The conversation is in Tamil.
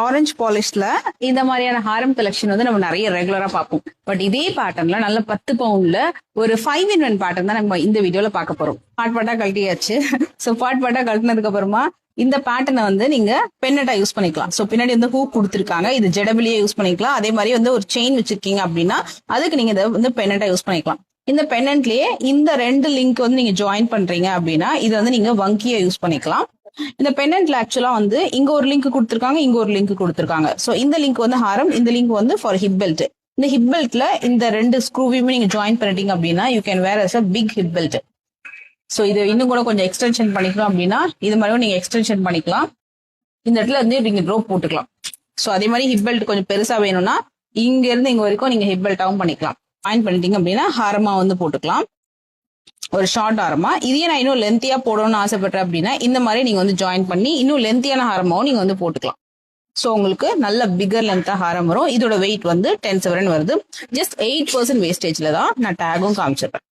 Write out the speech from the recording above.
ஆரஞ்சு பாலிஷ்ல இந்த மாதிரியான ஹாரம் கலெக்ஷன் வந்து நம்ம நிறைய ரெகுலரா பார்ப்போம். பட் இதே பேட்டர்ன்ல நல்ல 10 பவுண்ட்ல ஒரு 5-in-1 பேட்டர்ன் தான் நம்ம இந்த வீடியோல பார்க்க போறோம். பாட்டா கழட்டியாச்சு. ஸோ பாட்டா கழட்டினதுக்கு அப்புறமா இந்த பேட்டர்னை வந்து நீங்க பென்னட்டா யூஸ் பண்ணிக்கலாம். ஸோ பின்னாடி வந்து ஹூக் கொடுத்துருக்காங்க, இது ஜெடபிலியே யூஸ் பண்ணிக்கலாம். அதே மாதிரி வந்து ஒரு செயின் வச்சிருக்கீங்க அப்படின்னா அதுக்கு நீங்க இதை வந்து பென்னட்டா யூஸ் பண்ணிக்கலாம். இந்த பென்னன்ட்லயே இந்த 2 லிங்க் வந்து நீங்க ஜாயின் பண்றீங்க அப்படின்னா இது வந்து நீங்க வங்கியை யூஸ் பண்ணிக்கலாம். இந்த பென்னன்ட்ல ஆக்சுவலா வந்து இங்க ஒரு லிங்க் கொடுத்துருக்காங்க, இங்க ஒரு லிங்க் கொடுத்துருக்காங்க. ஸோ இந்த லிங்க் வந்து ஹாரம், இந்த லிங்க் வந்து ஃபார் ஹிப் பெல்ட். இந்த ஹிப் பெல்ட்ல இந்த 2 ஸ்க்ரூவையுமே நீங்க ஜாயின் பண்ணிட்டீங்க அப்படின்னா you can wear as a big hip belt. So இது இன்னும் கூட கொஞ்சம் எக்ஸ்டென்ஷன் பண்ணிக்கலாம் அப்படின்னா இது மாதிரி நீங்க எக்ஸ்டென்ஷன் பண்ணிக்கலாம். இந்த இடத்துல வந்து நீங்க ரோப் போட்டுக்கலாம். ஸோ அதே மாதிரி ஹிப் பெல்ட் கொஞ்சம் பெருசா வேணும்னா இங்க இருந்து இங்க வரைக்கும் நீங்க ஹிப் பெல்ட்டாவும் பண்ணிக்கலாம். ஜாயின் பண்ணிட்டீங்க அப்படின்னா ஹாரமா வந்து போட்டுக்கலாம், ஒரு ஷார்ட் ஹாரமா. இதே நான் இன்னும் லென்த்தியா போடணும்னு ஆசைப்பட்டேன் அப்படின்னா இந்த மாதிரி நீங்க வந்து ஜாயின் பண்ணி இன்னும் லென்த்தியான ஹாரமாவும் நீங்க வந்து போட்டுக்கலாம். ஸோ உங்களுக்கு நல்ல பிகர் லென்த்தா ஹாரம் வரும். இதோட வெயிட் வந்து 10 சவரன் வருது. ஜஸ்ட் 8% வேஸ்டேஜ்ல தான் நான் டேகும் காமிச்சிருப்பேன்.